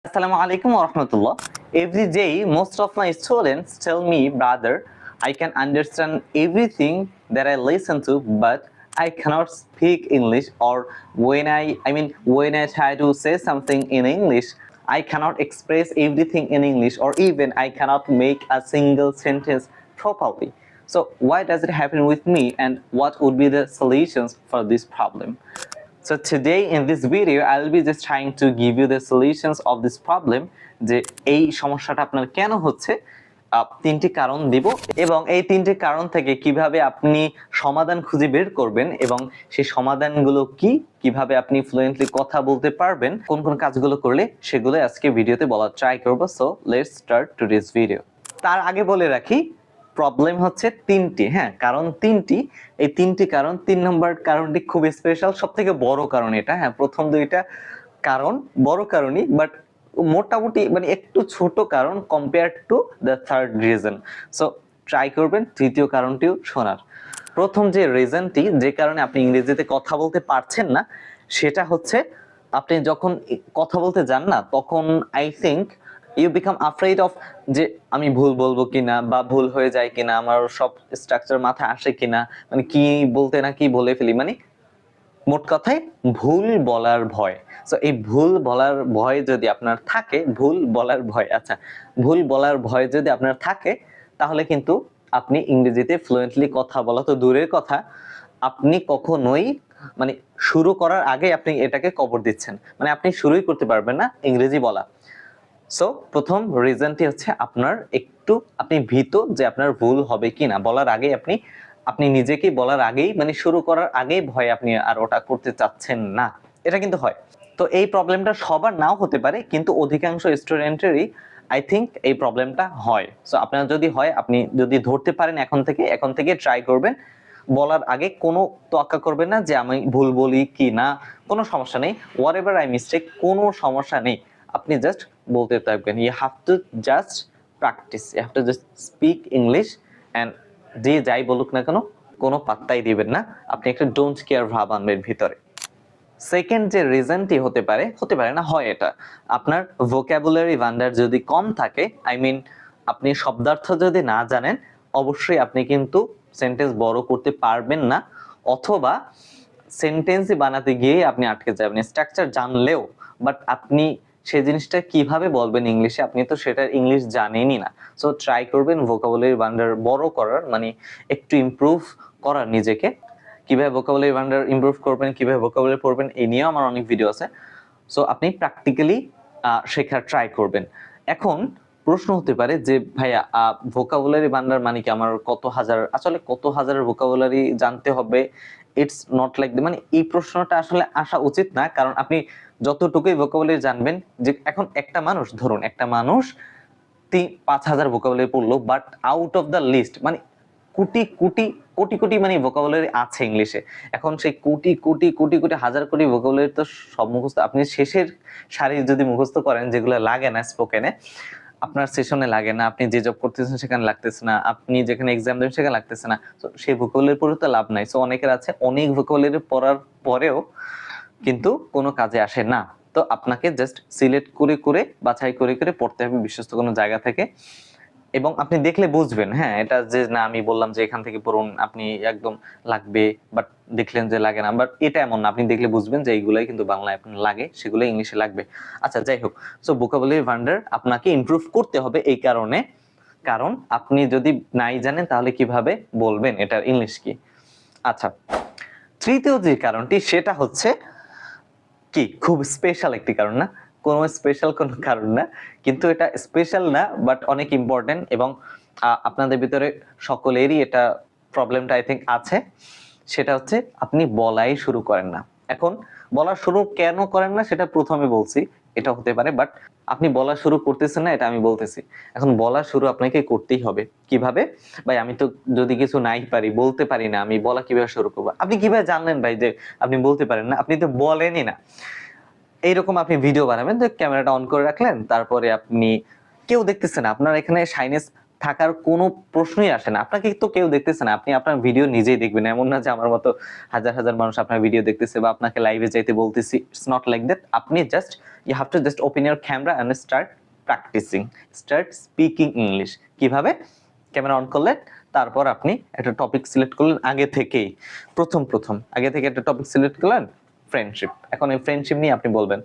Assalamu alaikum wa rahmatullah. Every day, most of my students tell me, brother, I can understand everything that I listen to, but I cannot speak English. Or when I try to say something in English, I cannot express everything in English, or even I cannot make a single sentence properly. So, why does it happen with me, and what would be the solutions for this problem? So today in this video I'll be just trying to give you the solutions of this problem যে এই সমস্যাটা আপনার কেন হচ্ছে তিনটি কারণ দিব এবং এই তিনটি কারণ থেকে কিভাবে আপনি সমাধান খুঁজে বের করবেন এবং সেই সমাধানগুলো কিভাবে আপনি ফ্লুয়েন্টলি কথা বলতে পারবেন কোন কোন কাজগুলো করলে সেগুলো আজকে ভিডিওতে বলার ট্রাই করব। So let's start today's video. তার আগে বলে রাখি প্রবলেম হচ্ছে তিনটি, হ্যাঁ কারণ তিনটি, এই তিনটি কারণ, 3 নম্বর কারণটি খুব স্পেশাল, সব থেকে বড় কারণ এটা। হ্যাঁ প্রথম দুইটা কারণ বড় কারণই, বাট মোটামুটি মানে একটু ছোট কারণ compare to the third reason. So try করবেন তৃতীয় কারণটিও শোনার। প্রথম যে রিজনটি, যে কারণে আপনি ইংরেজিতে কথা বলতে পারছেন না, সেটা হচ্ছে আপনি যখন কথা বলতে যান না তখন I think you become afraid of যে আমি ভুল বলবো কিনা বা ভুল হয়ে যায় কিনা, আমার সব স্ট্রাকচার মাথায় আসে কিনা, মানে কি বলতে না কি বলে ফেলি, মানে মোট কথায় ভুল বলার ভয়। সো এই ভুল বলার ভয় যদি আপনার থাকে, ভুল বলার ভয়, আচ্ছা ভুল বলার ভয় যদি আপনার থাকে, তাহলে কিন্তু আপনি ইংরেজিতে ফ্লুয়েন্টলি কথা বলা তো দূরের কথা, আপনি কখনোই মানে শুরু করার আগে আপনি এটাকে কবর দিচ্ছেন, মানে আপনি শুরুই করতে পারবেন না ইংরেজি বলা। সো প্রথম রিজনটি হচ্ছে আপনার একটু আপনি ভীত যে আপনার ভুল হবে কিনা বলার আগে, আপনি নিজেকে বলার আগেই মানে শুরু করার আগেই ভয় আপনি আর ওটা করতে চাচ্ছেন না, এটা কিন্তু হয়। তো এই প্রবলেমটা সবার নাও হতে পারে, কিন্তু অধিকাংশ স্টুডেন্টেরই আই থিঙ্ক এই প্রবলেমটা হয়। সো আপনার যদি হয়, আপনি যদি ধরতে পারেন এখন থেকে ট্রাই করবেন বলার আগে কোনো তোয়াক্কা করবেন না যে আমি ভুল বলি কি না, কোনো সমস্যা নেই, হোয়াট এভার আই মিস্টেক, কোনো সমস্যা নেই, আপনি জাস্ট বলতে থাকবেন। You have to just practice, you have to just speak English and যে যাই বলুক না কেন কোনো পাত্তাই দিবেন না, আপনি একটা ডোন্ট কেয়ার ভাব আনবেন ভিতরে। সেকেন্ড যে রিজনটি হতে পারে না, হয় এটা আপনার ভোকাবুলারি ভান্ডার যদি কম থাকে, আই মিন আপনি শব্দার্থ যদি না জানেন, অবশ্যই আপনি কিন্তু সেন্টেন্স বড় করতে পারবেন না, অথবা সেন্টেন্সই বানাতে গিয়ে আপনি আটকে যাবেন স্ট্রাকচার জানলেও, বাট আপনি সেই জিনিসটা কিভাবে বলবেন ইংলিশে, আপনি তো সেটার ইংলিশ জানেনই না। সো ট্রাই করবেন ভোকাবুলারি ভান্ডার বড় করার, মানে একটু ইমপ্রুভ করার নিজেকে। কিভাবে ভোকাবুলারি ভান্ডার ইমপ্রুভ করবেন, কিভাবে ভোকাবুলারি পড়বেন, এই নিয়েও আমার অনেক ভিডিও আছে। সো আপনি প্র্যাকটিক্যালি শেখার ট্রাই করবেন। এখন প্রশ্ন হতে পারে যে ভাইয়া ভোকাবুলারি ভান্ডার মানে কি আমার কত হাজার, আসলে কত হাজারের ভোকাবুলারি জানতে হবে? ইটস নট লাইক মানে এই প্রশ্নটা আসলে আসা উচিত না, কারণ আপনি যতটুকুই ভোকাবুলারি জানবেন, যে এখন একটা মানুষ ধরুন, একটা মানুষ 5,000 ভোকাবুলারি পড়লো, but out of the list মানে কোটি কোটি কোটি কোটি মানে ভোকাবুলারি আছে ইংলিশে। এখন সেই কোটি কোটি কোটি কোটি হাজার কোটি ভোকাবুলারি তো সব মুখস্থ, আপনি শেষের সারি যদি মুখস্থ করেন, যেগুলো লাগে না স্পোকেনে, আপনার সেশনে লাগে না, আপনি যে জব করতেছেন সেখানে লাগতেছে না, আপনি যেখানে এক্সাম দেবেন সেখানে লাগতেছে না, তো সেই ভোকাবুলারি পড়ে তো লাভ নাই। সো অনেকের আছে অনেক ভোকাবুলারি পড়ার পরেও কিন্তু কোনো কাজে আসে না। তো আপনাকে জাস্ট সিলেক্ট করে করে বাছাই করে করে পড়তে হবে বিশ্বস্ত কোনো জায়গা থেকে, এবং আপনি দেখলে বুঝবেন, হ্যাঁ এটা যে না আমি বললাম যে এখান থেকে পড়ুন আপনি একদম লাগবে, বাট দেখলেন যে লাগে না, বাট এটা এমন না, আপনি দেখলে বুঝবেন যে এইগুলাই কিন্তু বাংলায় আপনার লাগে, সেগুলো ইংলিশে লাগবে। আচ্ছা যাই হোক, সো ভোকাবুলারি ভান্ডার আপনাকে ইমপ্রুভ করতে হবে এই কারণে, কারণ আপনি যদি নাই জানেন তাহলে কিভাবে বলবেন এটার ইংলিশ কি। আচ্ছা তৃতীয় যে কারণটি, সেটা হচ্ছে কি খুব স্পেশাল একটি কারণ, না কোনো স্পেশাল কোনো কারণ না, কিন্তু এটা স্পেশাল না বাট অনেক ইম্পর্টেন্ট, এবং আপনাদের ভিতরে সকলেরই এটা প্রবলেমটা আই থিঙ্ক আছে। সেটা হচ্ছে আপনি বলাই শুরু করেন না। এখন বলা শুরু কেন করেন না সেটা প্রথমে বলছি, এটা হতে পারে, বাট আপনি বলা শুরু করতেছেন না এটা আমি বলতেছি। এখন বলা শুরু আপনাকে করতেই হবে। কিভাবে? ভাই আমি তো যদি কিছু নাই পারি, বলতে পারি না, আমি বলা কিভাবে শুরু করবো? আপনি কিভাবে জানলেন ভাই যে আপনি বলতে পারেন না? আপনি তো বলেনই না। এইরকম আপনি ভিডিও বানাবেন, ক্যামেরাটা অন করে রাখলেন, তারপরে আপনি কেউ দেখতেছে না, আপনার এখানে শাইনেস থাকার কোনো প্রশ্নই আসে না। আপনাকে তো কেউ দেখতেছে না, আপনি আপনার ভিডিও নিজেই দেখবেন। এমন না যে আমার মতো হাজার হাজার মানুষ আপনার ভিডিও দেখতেছে বা আপনাকে লাইভে যাইতে বলতেছি। It's not like that. আপনি just you have to just open your camera and start practising, start speaking English. কিভাবে? ক্যামেরা অন করলেন, তারপর আপনি একটা টপিক সিলেক্ট করলেন আগে থেকেই, প্রথম আগে থেকে একটা টপিক সিলেক্ট করলেন, ফ্রেন্ডশিপ। এখন এই ফ্রেন্ডশিপ নিয়ে আপনি বলবেন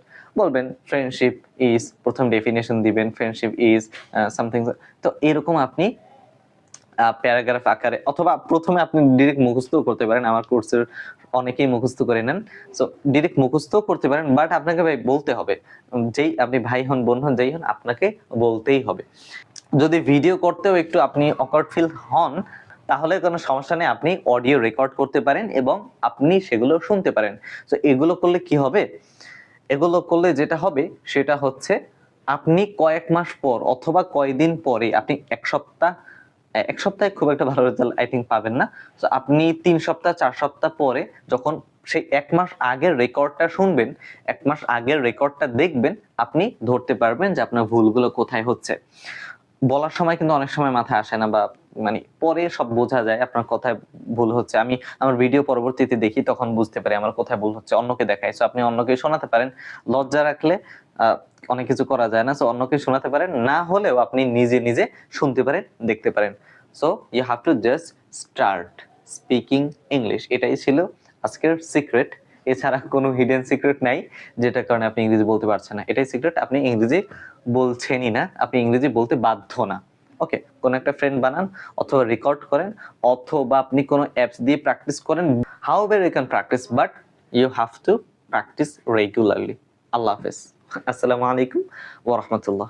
ফ্রেন্ডশিপ ইজ, প্রথম ডেফিনেশন দিবেন, ফ্রেন্ডশিপ ইজ সামথিং। তো এরকম আপনি প্যারাগ্রাফ আকারে, অথবা প্রথমে আপনি ডিরেক্ট মুখস্থ করতে পারেন। আমার কোর্সের অনেকেই মুখস্থ করে নেন, সো ডিরেক্ট মুখস্থ করতে পারেন, বাট আপনাকে ভাই বলতে হবে। যেই আপনি ভাই হন, বোন হন, যেই হন, আপনাকে বলতেই হবে। যদি ভিডিও করতেও একটু আপনি অকওয়ার্ড ফিল হন, তাহলে কোনো সমস্যা নেই, আপনি অডিও রেকর্ড করতে পারেন এবং আপনি সেগুলো শুনতে পারেন। তো এগুলো করলে কি হবে? এগুলো করলে যেটা হবে সেটা হচ্ছে, আপনি কয়েক মাস পর অথবা কয়েকদিন পরে, আপনি এক সপ্তাহে খুব একটা ভালো রেজাল্ট আই থিঙ্ক পাবেন না। তো আপনি 3 সপ্তাহ 4 সপ্তাহ পরে যখন সেই 1 মাস আগের রেকর্ডটা শুনবেন, 1 মাস আগের রেকর্ডটা দেখবেন, আপনি ধরতে পারবেন যে আপনার ভুলগুলো কোথায় হচ্ছে। বলার সময় কিন্তু অনেক সময় মাথায় আসে না, বা মানে পরে সব বোঝা যায় আপনার কোথায় ভুল হচ্ছে। আমি আমার ভিডিও পরবর্তীতে দেখি, তখন বুঝতে পারি আমার কোথায় ভুল হচ্ছে, অন্যকে দেখাই। সো আপনি অন্যকে শোনাতে পারেন। লজ্জা রাখলে অনেক কিছু করা যায় না। সো অন্যকে শোনাতে পারেন, না হলেও আপনি নিজে নিজে শুনতে পারেন, দেখতে পারেন। So you have to just start speaking English. এটাই ছিল আজকের সিক্রেট। এছাড়া কোনো হিডেন সিক্রেট নাই যেটার কারণে আপনি ইংরেজি বলতে পারছেন না। এটাই সিক্রেট, আপনি ইংরেজি বলছেনই না, আপনি ইংরেজি বলতে বাধ্য না। ওকে, কোন একটা ফ্রেন্ড বানান, অথবা রেকর্ড করেন, অথবা আপনি কোনো অ্যাপস দিয়ে প্র্যাকটিস করেন। however you can practice, but you have to practice regularly. আল্লাহ হাফেজ। আসসালামু আলাইকুম ওয়া রাহমাতুল্লাহ।